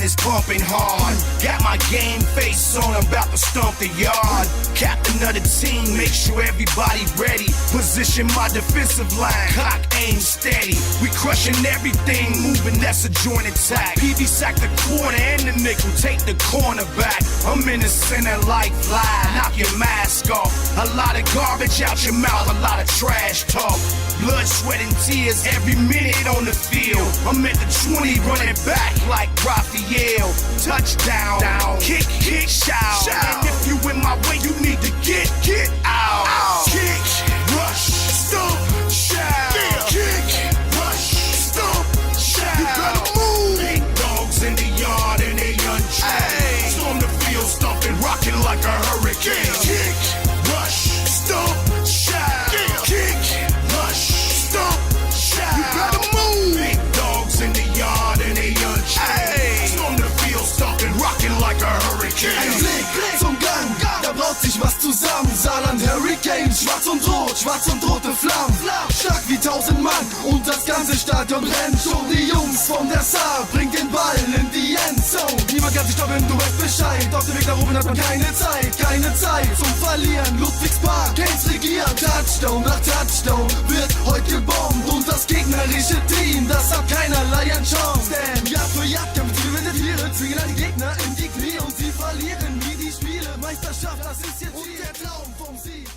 adrenaline is pumping hard. Got my game face on, I'm about to stomp the yard. Captain of the team, make sure everybody ready. Position my defensive line, cock, aim steady. We crushing everything, moving, that's a joint attack. PV sack the corner and the nickel, take the corner back. I'm in the center like fly, knock your mask off. A lot of garbage out your mouth, a lot of trash talk. Blood, sweat, and tears every minute on the field. I'm at the 20 running back like Raphael. Touchdown, kick, shout. And if you in my way, you need to get out. Kick, rush, stomp, shout. Kick, rush, stomp, shout. You gotta move. Big dogs in the yard and they unchained. Storm the field, stomping, rocking like a hurricane. Kick, rush, stomp, shout. Kick, rush, stomp, shout. You gotta move. Big dogs in the yard and they unchained. Storm the field, stomping, rocking like a hurricane. Ein Blick zum Gang, da braut sich was zusammen. Saarland Hurricane, schwarz und rote Flammen. Stark wie 1000 Mann und das ganze Stadion brennt. Schon die Jungs von der Saar bringt den Ball in die Endzone. Niemand kann sich stoppen, du weißt Bescheid. Auf dem Weg nach oben hat man keine Zeit zum Verlieren. Ludwigspark, Keynes regiert. Touchdown nach Touchdown wird heute gebombt. Und das gegnerische Team, das hat keinerlei Chance. Denn Jahr für Jahr kämpfen die gewinnt Tiere, zwingen alle Gegner in die Knie und sie verlieren wie die Spiele. Meisterschaft, das ist jetzt hier. Und der Traum vom Sieg.